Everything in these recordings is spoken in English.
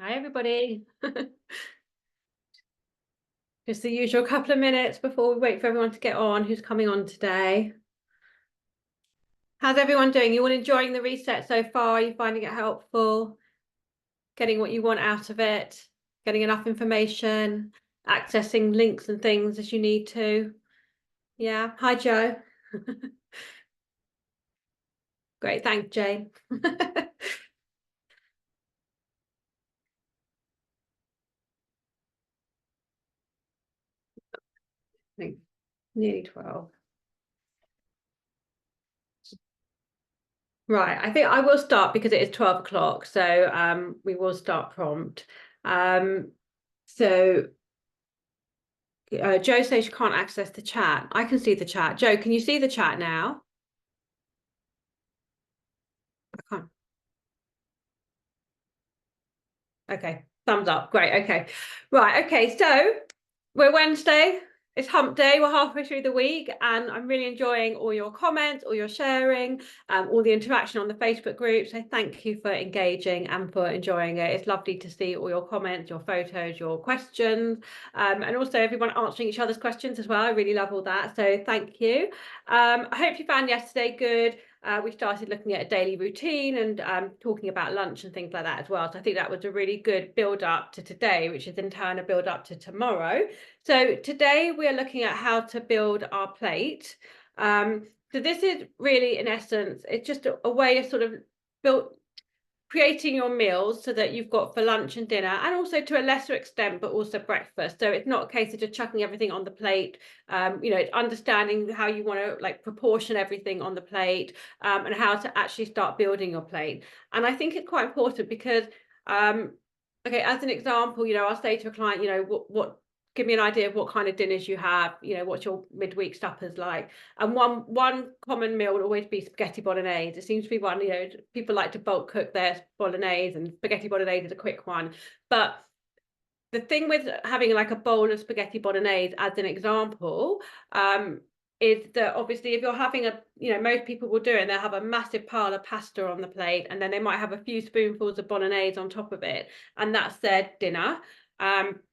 Hi, everybody. Just the usual couple of minutes before we wait for everyone to get on who's coming on today. How's everyone doing? You all enjoying the reset so far? Are you finding it helpful? Getting what you want out of it? Getting enough information? Accessing links and things as you need to? Yeah. Hi, Joe. Great. Thanks, Jane. Nearly 12. Right, I think I will start because it is 12 o'clock, so we will start prompt. So Joe says you can't access the chat. I can see the chat. Joe, can you see the chat now? I can't. Okay, thumbs up. Great. Okay, right. Okay, so we're Wednesday. It's hump day. We're halfway through the week, and I'm really enjoying all your comments, all your sharing, all the interaction on the Facebook group. So thank you for engaging and for enjoying it. It's lovely to see all your comments, your photos, your questions, and also everyone answering each other's questions as well. I really love all that. So thank you. I hope you found yesterday good. We started looking at a daily routine and talking about lunch and things like that as well. So I think that was a really good build up to today, which is in turn a build up to tomorrow. So today we are looking at how to build our plate. So this is really, in essence, it's just a way of sort of creating your meals so that you've got for lunch and dinner, and also to a lesser extent, but also breakfast. So it's not a case of just chucking everything on the plate. It's understanding how you want to like proportion everything on the plate, and how to actually start building your plate. And I think it's quite important because, okay, as an example, I'll say to a client, what give me an idea of what kind of dinners you have, what's your midweek suppers like. And one common meal would always be spaghetti bolognese. It seems to be one, people like to bulk cook their bolognese, and spaghetti bolognese is a quick one. But the thing with having like a bowl of spaghetti bolognese as an example, is that obviously if you're having most people will do it and they'll have a massive pile of pasta on the plate, and then they might have a few spoonfuls of bolognese on top of it, and that's their dinner.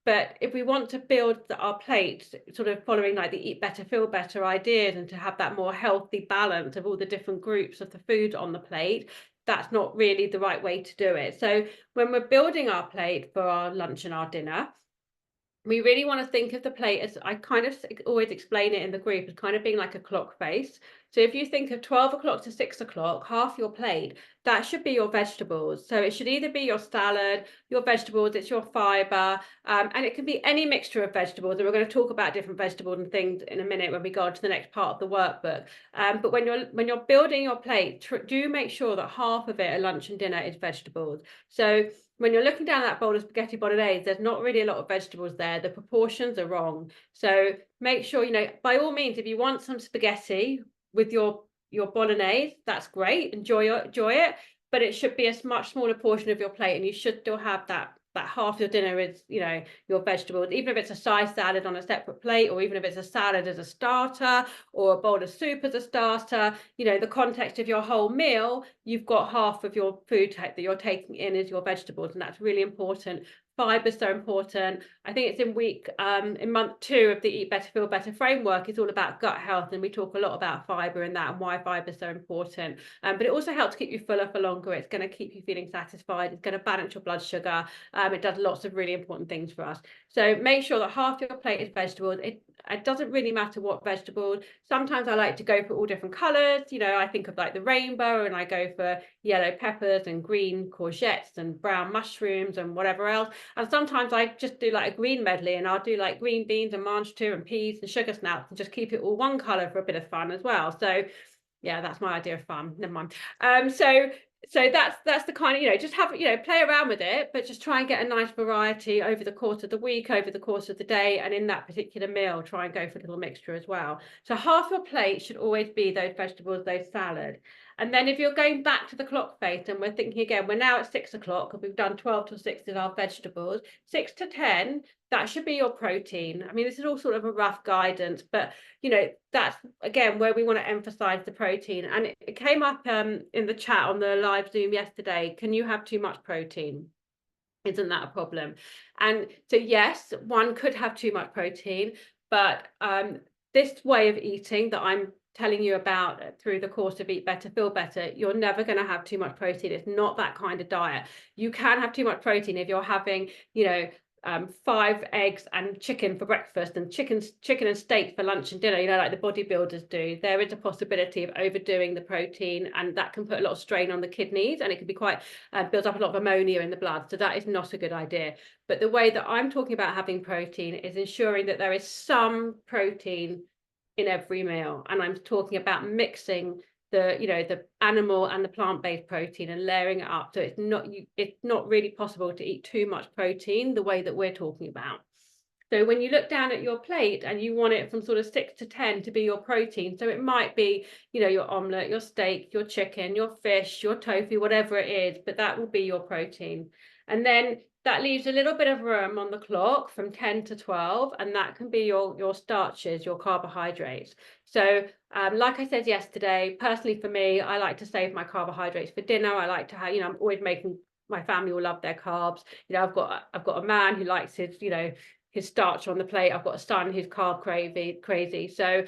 But if we want to build our plate sort of following like the eat better, feel better ideas, and to have that more healthy balance of all the different groups of the food on the plate, that's not really the right way to do it. So when we're building our plate for our lunch and our dinner, we really want to think of the plate as, I kind of always explain it in the group, as kind of being like a clock face. So if you think of 12 o'clock to 6 o'clock, half your plate, that should be your vegetables. So it should either be your salad, your vegetables, it's your fiber, and it can be any mixture of vegetables. And we're going to talk about different vegetables and things in a minute when we go on to the next part of the workbook. But when you're building your plate, do make sure that half of it at lunch and dinner is vegetables. So when you're looking down that bowl of spaghetti bolognese, there's not really a lot of vegetables there. The proportions are wrong. So make sure, by all means, if you want some spaghetti with your bolognese, that's great. Enjoy it. But it should be a much smaller portion of your plate, and you should still have that half your dinner is, your vegetables, even if it's a side salad on a separate plate, or even if it's a salad as a starter, or a bowl of soup as a starter, the context of your whole meal, you've got half of your food that you're taking in as your vegetables, and that's really important. Fiber is so important. I think it's in month 2 of the Eat Better, Feel Better framework. It's all about gut health, and we talk a lot about fiber in that and why fiber is so important. But it also helps keep you fuller for longer. It's going to keep you feeling satisfied. It's going to balance your blood sugar. It does lots of really important things for us. So make sure that half your plate is vegetables. It doesn't really matter what vegetables. Sometimes I like to go for all different colors. I think of like the rainbow, and I go for yellow peppers and green courgettes and brown mushrooms and whatever else. And sometimes I just do like a green medley, and I'll do like green beans and mange tout and peas and sugar snaps, and just keep it all one color for a bit of fun as well. So yeah, that's my idea of fun. Never mind. So that's the kind of, just have, play around with it, but just try and get a nice variety over the course of the week, over the course of the day, and in that particular meal, try and go for a little mixture as well. So half your plate should always be those vegetables, those salad. And then if you're going back to the clock face, and we're thinking again, we're now at 6 o'clock, and we've done 12 till 6 is our vegetables, 6 to 10, that should be your protein. I mean, this is all sort of a rough guidance, but that's again where we want to emphasize the protein. And it came up in the chat on the live Zoom yesterday. Can you have too much protein? Isn't that a problem? And so, yes, one could have too much protein, but this way of eating that I'm telling you about through the course of Eat Better, Feel Better, you're never going to have too much protein. It's not that kind of diet. You can have too much protein if you're having, 5 eggs and chicken for breakfast and chicken and steak for lunch and dinner, like the bodybuilders do. There is a possibility of overdoing the protein, and that can put a lot of strain on the kidneys, and it can be quite build up a lot of ammonia in the blood. So that is not a good idea. But the way that I'm talking about having protein is ensuring that there is some protein in every meal. And I'm talking about mixing the animal and the plant-based protein and layering it up. So it's not really possible to eat too much protein the way that we're talking about. So when you look down at your plate and you want it from sort of 6 to 10 to be your protein, so it might be, your omelette, your steak, your chicken, your fish, your tofu, whatever it is, but that will be your protein. And then that leaves a little bit of room on the clock from 10 to 12, and that can be your starches, your carbohydrates. So like I said yesterday, personally for me, I like to save my carbohydrates for dinner. I like to have, I'm always making, my family will love their carbs. I've got a man who likes his starch on the plate. I've got a son who's carb crazy. So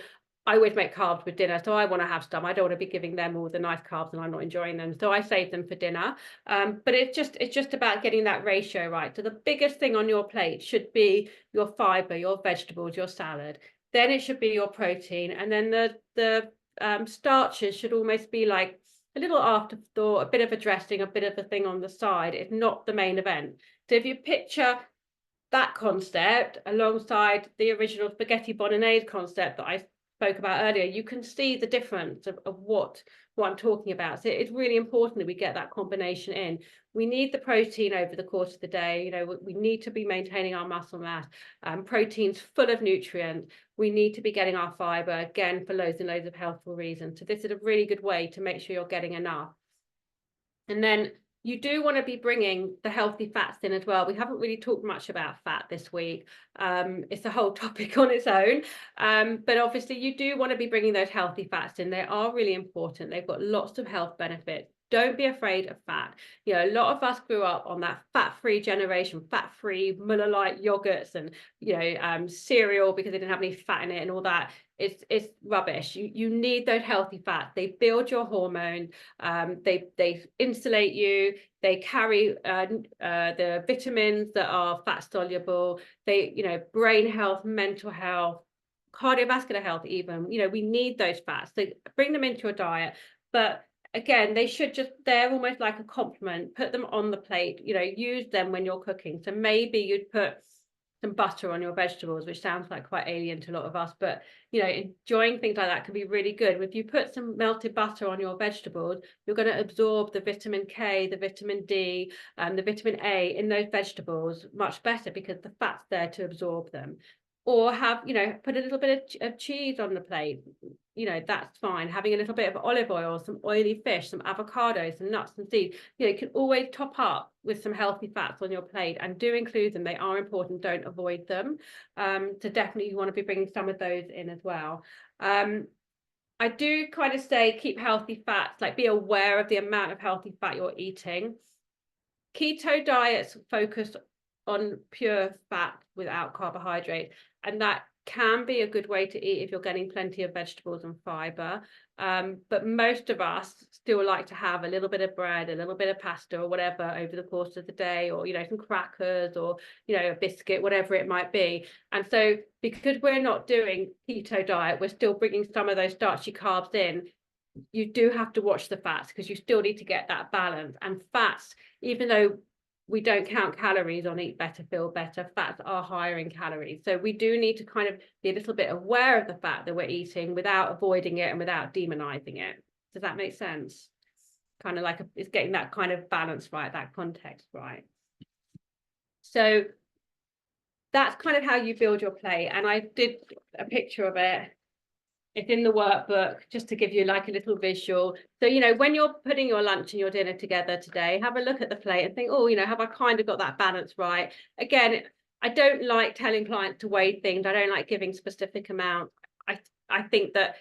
I always make carbs with dinner. So I want to have some. I don't want to be giving them all the nice carbs and I'm not enjoying them. So I save them for dinner. But it's just about getting that ratio right. So the biggest thing on your plate should be your fiber, your vegetables, your salad. Then it should be your protein. And then the starches should almost be like a little afterthought, a bit of a dressing, a bit of a thing on the side. It's not the main event. So if you picture that concept alongside the original spaghetti bolognese concept that I spoke about earlier, you can see the difference of what I'm talking about. So it's really important that we get that combination in. We need the protein over the course of the day. We need to be maintaining our muscle mass. Protein's full of nutrients. We need to be getting our fiber, again, for loads and loads of healthful reasons. So this is a really good way to make sure you're getting enough. And then you do want to be bringing the healthy fats in as well. We haven't really talked much about fat this week. It's a whole topic on its own. But obviously you do want to be bringing those healthy fats in. They are really important. They've got lots of health benefits. Don't be afraid of fat. A lot of us grew up on that fat-free generation, fat-free Muller-like yogurts and cereal because they didn't have any fat in it and all that. It's rubbish. You need those healthy fats. They build your hormones. They insulate you. They carry the vitamins that are fat soluble. They, brain health, mental health, cardiovascular health even. We need those fats. So bring them into your diet. But again, they're almost like a complement. Put them on the plate, use them when you're cooking. So maybe you'd put some butter on your vegetables, which sounds like quite alien to a lot of us, but enjoying things like that can be really good. If you put some melted butter on your vegetables, you're going to absorb the vitamin K, the vitamin D, and the vitamin A in those vegetables much better because the fat's there to absorb them. Or put a little bit of cheese on the plate. That's fine. Having a little bit of olive oil, some oily fish, some avocados, some nuts and seeds. You can always top up with some healthy fats on your plate, and do include them. They are important. Don't avoid them. So definitely you want to be bringing some of those in as well. I do kind of say keep healthy fats, like be aware of the amount of healthy fat you're eating. Keto diets focus on pure fat without carbohydrate, and that can be a good way to eat if you're getting plenty of vegetables and fiber. But most of us still like to have a little bit of bread, a little bit of pasta or whatever over the course of the day, or some crackers or a biscuit, whatever it might be. And so because we're not doing keto diet, we're still bringing some of those starchy carbs in. You do have to watch the fats because you still need to get that balance. And fats, even though we don't count calories on Eat Better, Feel Better, fats are higher in calories. So we do need to kind of be a little bit aware of the fat that we're eating without avoiding it and without demonizing it. Does that make sense? Kind of like it's getting that kind of balance right, that context right. So that's kind of how you build your plate. And I did a picture of it. It's in the workbook just to give you like a little visual. So, when you're putting your lunch and your dinner together today, have a look at the plate and think, oh, have I kind of got that balance right? Again, I don't like telling clients to weigh things. I don't like giving specific amounts. I think that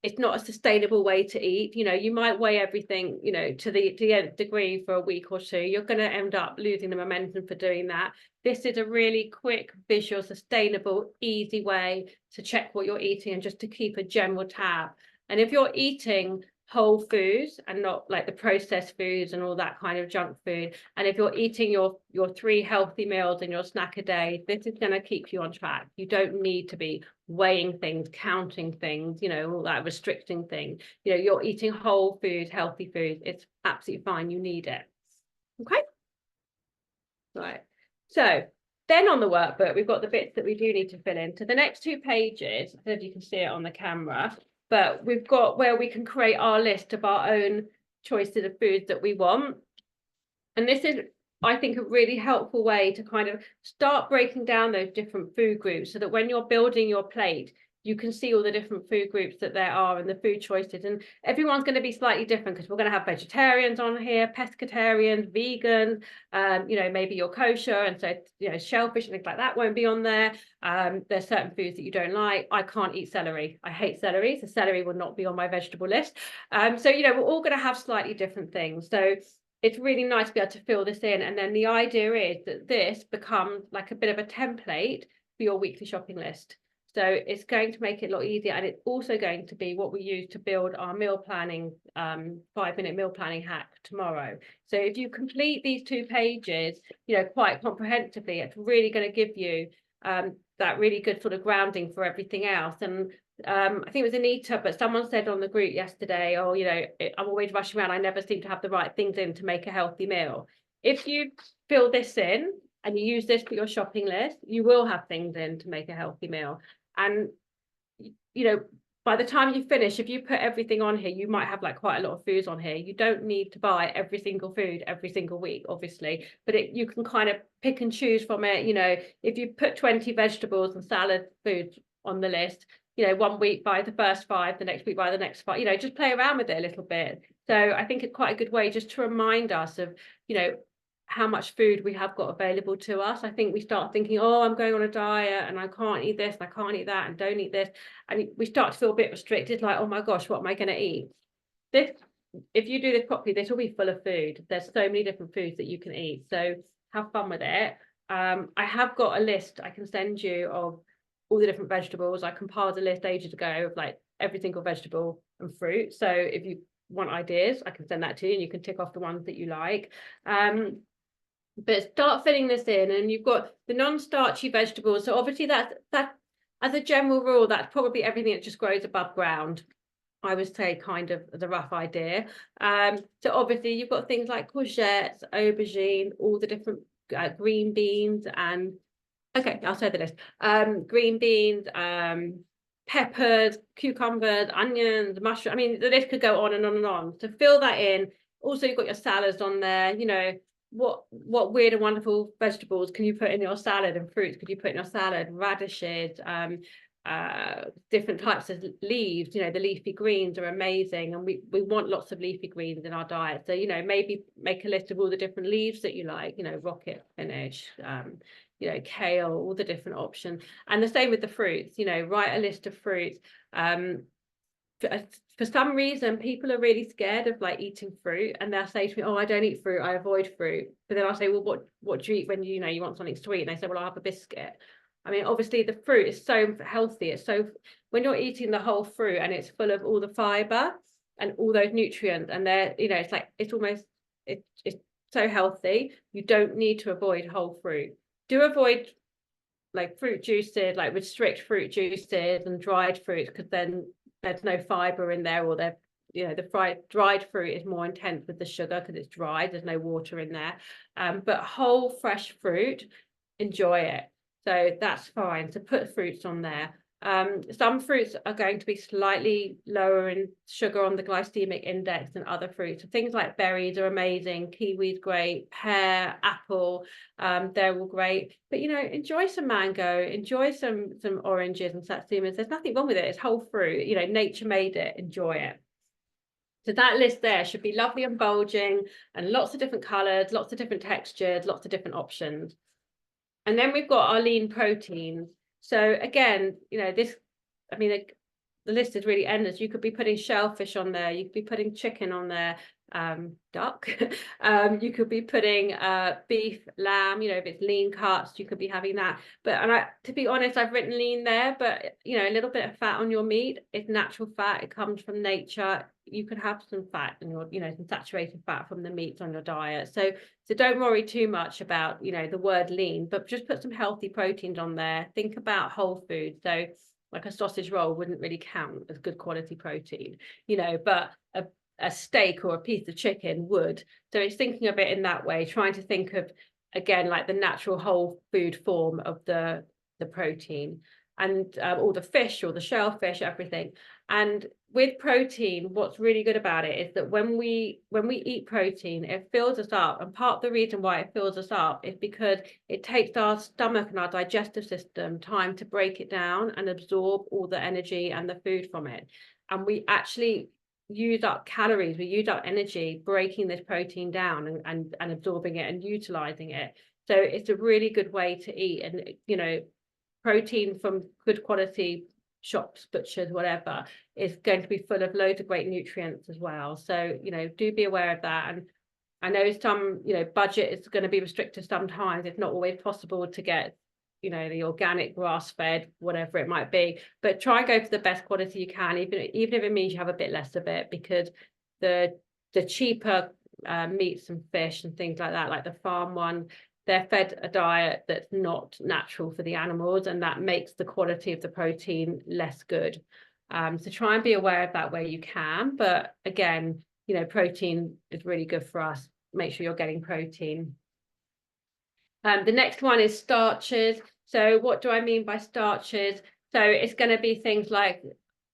it's not a sustainable way to eat. You know, you might weigh everything, you know, to the nth degree for a week or two. You're going to end up losing the momentum for doing that. This is a really quick, visual, sustainable, easy way to check what you're eating and just to keep a general tab. And if you're eating whole foods and not like the processed foods and all that kind of junk food, and if you're eating your 3 healthy meals and your snack a day, this is going to keep you on track. You don't need to be weighing things, counting things, you know, all that, restricting things. You know, you're eating whole food, healthy food. It's absolutely fine. You need it. Okay. Right. So then on the workbook, we've got the bits that we do need to fill in. So the next 2 pages, I don't know if you can see it on the camera, but we've got where we can create our list of our own choices of foods that we want. And this is, I think, a really helpful way to kind of start breaking down those different food groups so that when you're building your plate, you can see all the different food groups that there are and the food choices. And everyone's going to be slightly different because we're going to have vegetarians on here, pescatarians, vegans, you know, maybe you're kosher. And so, you know, shellfish and things like that won't be on there. There's certain foods that you don't like. I can't eat celery. I hate celery. So celery will not be on my vegetable list. So, you know, we're all going to have slightly different things. So it's really nice to be able to fill this in. And then the idea is that this becomes like a bit of a template for your weekly shopping list. So it's going to make it a lot easier. And it's also going to be what we use to build our meal planning, 5-minute meal planning hack tomorrow. So if you complete these 2 pages, you know, quite comprehensively, it's really going to give you that really good sort of grounding for everything else. And I think it was Anita, but someone said on the group yesterday, oh, you know, I'm always rushing around. I never seem to have the right things in to make a healthy meal. If you fill this in and you use this for your shopping list, you will have things in to make a healthy meal. And, you know, by the time you finish, if you put everything on here, you might have like quite a lot of foods on here. You don't need to buy every single food every single week, obviously, but you can kind of pick and choose from it. You know, if you put 20 vegetables and salad foods on the list, you know, 1 week buy the first 5, the next week buy the next 5, you know, just play around with it a little bit. So I think it's quite a good way just to remind us of, you know, how much food we have got available to us. I think we start thinking, oh, I'm going on a diet and I can't eat this, and I can't eat that, and don't eat this. And we start to feel a bit restricted, like, oh my gosh, what am I going to eat? This, if you do this properly, this will be full of food. There's so many different foods that you can eat. So have fun with it. I have got a list I can send you of all the different vegetables. I compiled a list ages ago of like every single vegetable and fruit. So if you want ideas, I can send that to you and you can tick off the ones that you like. But start filling this in, and you've got the non-starchy vegetables. So obviously that as a general rule, that's probably everything that just grows above ground. I would say kind of the rough idea. So obviously you've got things like courgettes, aubergine, all the different green beans, and okay, I'll say the list. Green beans, peppers, cucumbers, onions, mushrooms. I mean, the list could go on and on and on. So fill that in. Also, you've got your salads on there. You know, what weird and wonderful vegetables can you put in your salad, and fruits could you put in your salad? Radishes, different types of leaves. You know, the leafy greens are amazing, and we want lots of leafy greens in our diet. So, you know, maybe make a list of all the different leaves that you like. You know, rocket spinach, you know, kale, all the different options. And the same with the fruits. You know, write a list of fruits. For some reason, people are really scared of like eating fruit, and they'll say to me, oh, I don't eat fruit, I avoid fruit. But then I'll say, well, what do you eat when you know you want something sweet? And they say, well, I'll have a biscuit. I mean, obviously the fruit is so healthy. It's so, when you're eating the whole fruit and it's full of all the fiber and all those nutrients, and they're, you know, it's like, it's almost, it's so healthy. You don't need to avoid whole fruit. Do avoid like fruit juices, like restrict fruit juices and dried fruits, because then there's no fiber in there, or they're, you know, the dried fruit is more intense with the sugar because it's dried, there's no water in there. But whole fresh fruit, enjoy it. So that's fine. So put fruits on there. Some fruits are going to be slightly lower in sugar on the glycemic index than other fruits. So things like berries are amazing, kiwi's great, pear, apple, they're all great. But, you know, enjoy some mango, enjoy some oranges and satsumas. There's nothing wrong with it. It's whole fruit. You know, nature made it. Enjoy it. So that list there should be lovely and bulging, and lots of different colors, lots of different textures, lots of different options. And then we've got our lean proteins. So again, you know, this, I mean, the list is really endless. You could be putting shellfish on there, you could be putting chicken on there, duck. You could be putting beef, lamb, you know, if it's lean cuts, you could be having that. But to be honest, I've written lean there, but you know, a little bit of fat on your meat is natural fat. It comes from nature. You can have some fat in your, you know, some saturated fat from the meats on your diet. So don't worry too much about, you know, the word lean, but just put some healthy proteins on there. Think about whole food. So like a sausage roll wouldn't really count as good quality protein, you know, but a steak or a piece of chicken would. So it's thinking of it in that way, trying to think of, again, like the natural whole food form of the protein, and all the fish or the shellfish, everything. And with protein, what's really good about it is that when we eat protein, it fills us up. And part of the reason why it fills us up is because it takes our stomach and our digestive system time to break it down and absorb all the energy and the food from it. And we actually use up calories, we use up energy breaking this protein down and absorbing it and utilizing it. So it's a really good way to eat. And you know, protein from good quality shops, butchers, whatever, is going to be full of loads of great nutrients as well. So you know, do be aware of that. And I know some, you know, budget is going to be restricted sometimes. It's not always possible to get, you know, the organic, grass-fed, whatever it might be, but try and go for the best quality you can, even if it means you have a bit less of it, because the cheaper meats and fish and things like that, like the farm one, they're fed a diet that's not natural for the animals, and that makes the quality of the protein less good. So try and be aware of that where you can. But again, you know, protein is really good for us. Make sure you're getting protein. The next one is starches. So what do I mean by starches? So it's going to be things like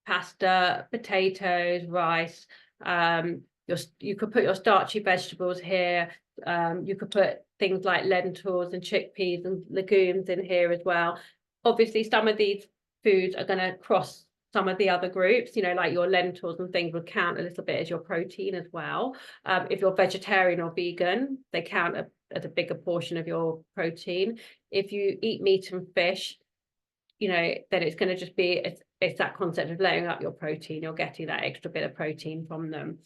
pasta, potatoes, rice. You could put your starchy vegetables here. You could put things like lentils and chickpeas and legumes in here as well. Obviously, some of these foods are going to cross some of the other groups, you know, like your lentils and things would count a little bit as your protein as well. If you're vegetarian or vegan, they count as a bigger portion of your protein. If you eat meat and fish, you know, then it's going to just be, it's that concept of layering up your protein. You're getting that extra bit of protein from them.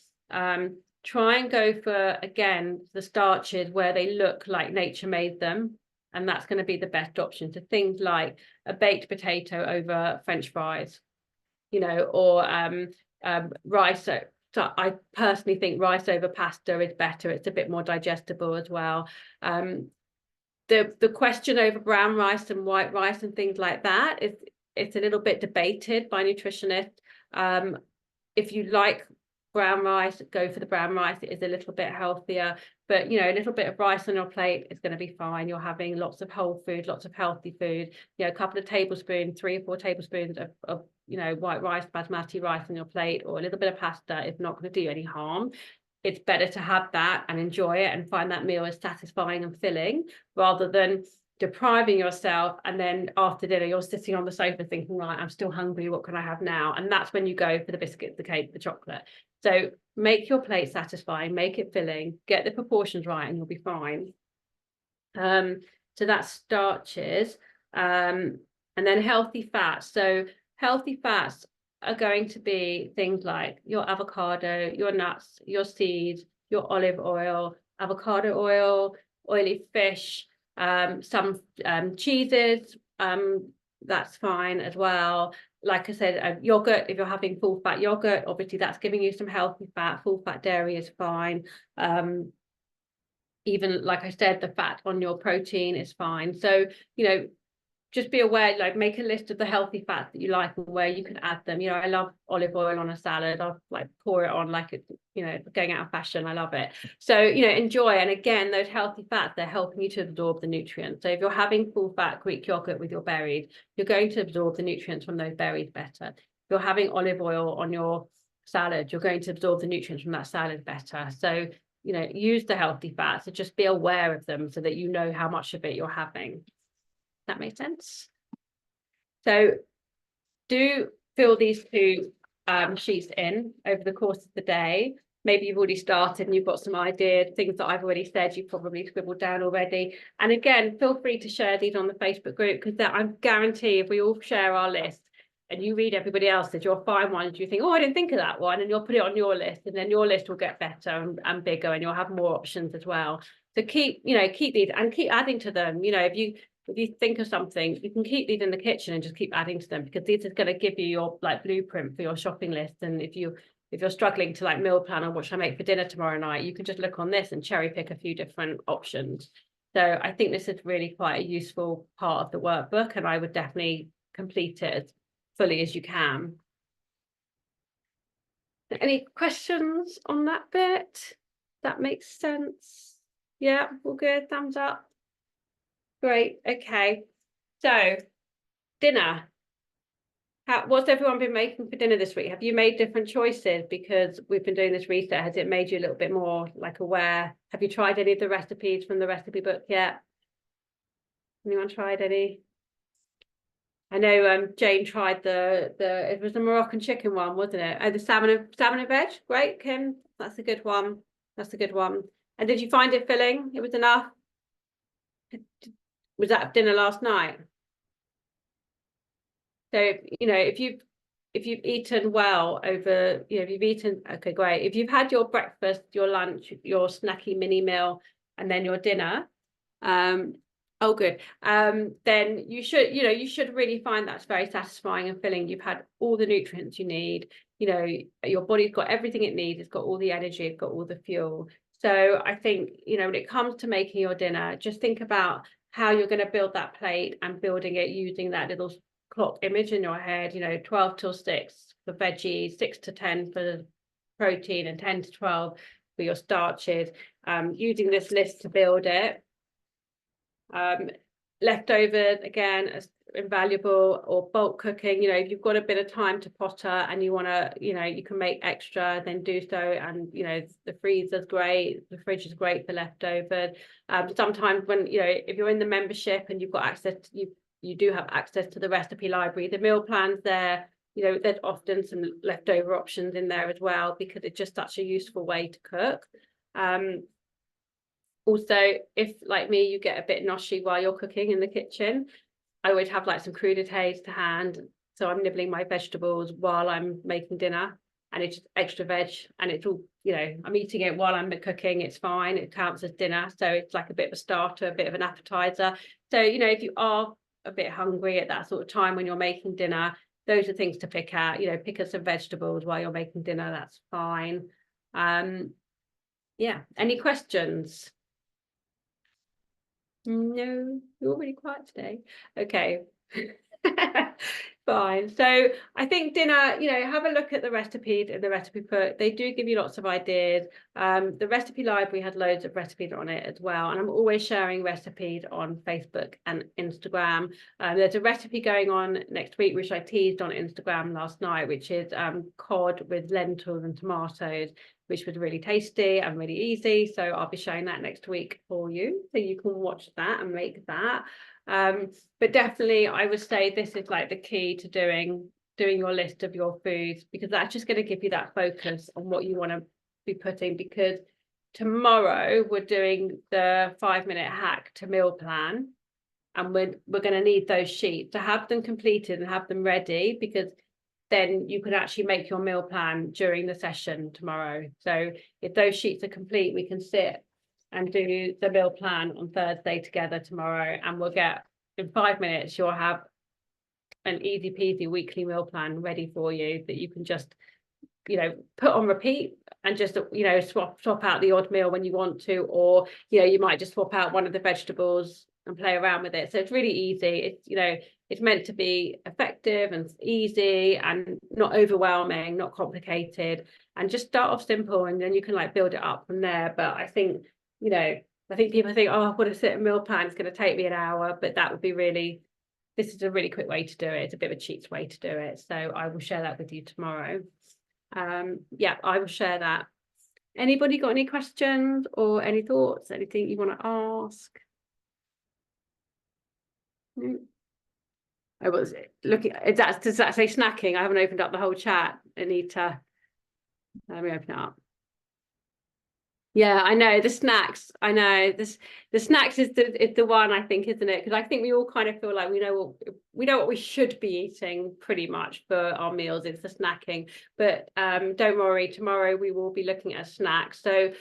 Try and go for, again, the starches where they look like nature made them. And that's going to be the best option. So things like a baked potato over French fries, you know, or rice. So I personally think rice over pasta is better. It's a bit more digestible as well. The question over brown rice and white rice and things like that it's a little bit debated by nutritionists. If you like brown rice, go for the brown rice. It is a little bit healthier, but you know, a little bit of rice on your plate is going to be fine. You're having lots of whole food, lots of healthy food, you know, a couple of tablespoons, 3 or 4 tablespoons of you know, white rice, basmati rice on your plate, or a little bit of pasta is not going to do any harm. It's better to have that and enjoy it and find that meal as satisfying and filling, rather than depriving yourself and then after dinner you're sitting on the sofa thinking, right, I'm still hungry, what can I have now? And that's when you go for the biscuits, the cake, the chocolate. So make your plate satisfying, make it filling, get the proportions right, and you'll be fine. So that's starches. And then healthy fats. So healthy fats are going to be things like your avocado, your nuts, your seeds, your olive oil, avocado oil, oily fish, some cheeses, that's fine as well. Like I said, yogurt, if you're having full fat yogurt, obviously that's giving you some healthy fat. Full fat dairy is fine. Even like I said, the fat on your protein is fine. So, you know, just be aware, like make a list of the healthy fats that you like and where you can add them. You know, I love olive oil on a salad. I'll like pour it on like it's, you know, going out of fashion. I love it. So, you know, enjoy. And again, those healthy fats, they're helping you to absorb the nutrients. So if you're having full fat Greek yogurt with your berries, you're going to absorb the nutrients from those berries better. If you're having olive oil on your salad, you're going to absorb the nutrients from that salad better. So, you know, use the healthy fats, so just be aware of them so that you know how much of it you're having. That makes sense. So do fill these 2 sheets in over the course of the day. Maybe you've already started and you've got some ideas, things that I've already said, you've probably scribbled down already. And again, feel free to share these on the Facebook group, because I guarantee if we all share our list, and you read everybody else's, you'll find ones you think, oh, I didn't think of that one, and you'll put it on your list, and then your list will get better and bigger, and you'll have more options as well. So keep these and keep adding to them. If you think of something, you can keep these in the kitchen and just keep adding to them, because these are going to give you your like blueprint for your shopping list. And if you're struggling to like meal plan on what should I make for dinner tomorrow night, you can just look on this and cherry pick a few different options. So I think this is really quite a useful part of the workbook, and I would definitely complete it as fully as you can. Any questions on that bit? That makes sense. Yeah, all good. Thumbs up. Great. Okay. So dinner. What's everyone been making for dinner this week? Have you made different choices because we've been doing this reset? Has it made you a little bit more like aware? Have you tried any of the recipes from the recipe book yet? Anyone tried any? I know Jane tried it was the Moroccan chicken one, wasn't it? Oh, the salmon and veg. Great, Kim. That's a good one. That's a good one. And did you find it filling? It was enough? Was that dinner last night? So, if you've eaten well over, if you've eaten, okay, great. If you've had your breakfast, your lunch, your snacky mini meal, and then your dinner, oh, good. Then you should really find that's very satisfying and filling. You've had all the nutrients you need. Your body's got everything it needs. It's got all the energy. It's got all the fuel. So I think, when it comes to making your dinner, just think about how you're going to build that plate and building it using that little clock image in your head. 12 till 6 for veggies, 6 to 10 for protein, and 10 to 12 for your starches. Using this list to build it. Leftovers, again, as invaluable, or bulk cooking. If you've got a bit of time to potter and you want to, you can make extra, then do so. And the freezer's great, the fridge is great for leftovers. Sometimes when if you're in the membership and you've got access to, you do have access to the recipe library, the meal plans there, there's often some leftover options in there as well, because it's just such a useful way to cook. Also, if like me, you get a bit noshy while you're cooking in the kitchen, I would have like some crudités to hand. So I'm nibbling my vegetables while I'm making dinner, and it's just extra veg, and it's all, I'm eating it while I'm cooking. It's fine. It counts as dinner. So it's like a bit of a starter, a bit of an appetizer. So, if you are a bit hungry at that sort of time when you're making dinner, those are things to pick at. Pick up some vegetables while you're making dinner. That's fine. Yeah. Any questions? No, you're really quiet today. Okay. Fine. So I think dinner, have a look at the recipes in the recipe book. They do give you lots of ideas. The recipe library had loads of recipes on it as well. And I'm always sharing recipes on Facebook and Instagram. There's a recipe going on next week, which I teased on Instagram last night, which is cod with lentils and tomatoes, which was really tasty and really easy. So I'll be showing that next week for you, so you can watch that and make that. But definitely I would say this is like the key to doing your list of your foods, because that's just going to give you that focus on what you want to be putting. Because tomorrow we're doing the 5-minute hack to meal plan, and we're going to need those sheets to have them completed and have them ready, because then you can actually make your meal plan during the session tomorrow. So if those sheets are complete, we can sit and do the meal plan on Thursday together tomorrow, and we'll get, in 5 minutes, you'll have an easy peasy weekly meal plan ready for you that you can just, put on repeat, and just, swap out the odd meal when you want to, or, you might just swap out one of the vegetables and play around with it. So it's really easy. It's, it's meant to be effective and easy and not overwhelming, not complicated, and just start off simple, and then you can like build it up from there. But I think, people think, oh, I've got to sit a meal plan, it's going to take me an hour, but that would be this is a really quick way to do it. It's a bit of a cheat way to do it. So I will share that with you tomorrow. Yeah, I will share that. Anybody got any questions or any thoughts, anything you want to ask? I was looking, does that say snacking? I haven't opened up the whole chat, Anita. Let me open it up. Yeah, I know the snacks. I know this. The snacks is the one, I think, isn't it? Because I think we all kind of feel like we know what we should be eating pretty much for our meals. It's the snacking. But don't worry, tomorrow we will be looking at snacks. So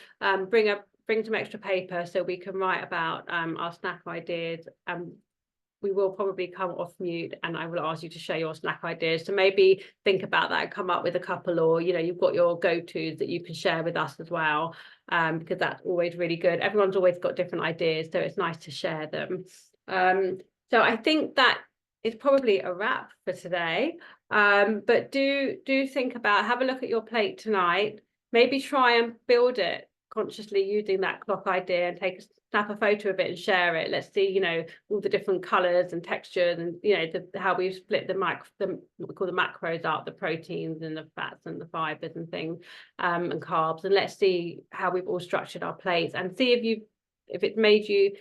bring some extra paper so we can write about our snack ideas. We will probably come off mute and I will ask you to share your snack ideas. So maybe think about that and come up with a couple, or you've got your go-tos that you can share with us as well, because that's always really good. Everyone's always got different ideas, so it's nice to share them. So I think that is probably a wrap for today. But do think about, have a look at your plate tonight. Maybe try and build it consciously using that clock idea, and snap a photo of it and share it. Let's see, all the different colors and textures, and how we've split what we call the macros up, the proteins and the fats and the fibers and things, and carbs. And let's see how we've all structured our plates, and see if it made you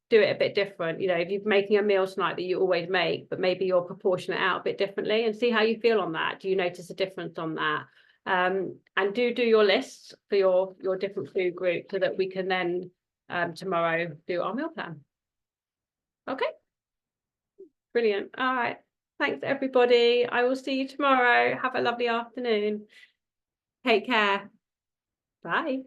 do it a bit different. If you're making a meal tonight that you always make, but maybe you're proportion it out a bit differently, and see how you feel on that. Do you notice a difference on that? And do your lists for your different food groups, so that we can then tomorrow do our meal plan. Okay, brilliant. All right, thanks everybody. I will see you tomorrow. Have a lovely afternoon. Take care. Bye.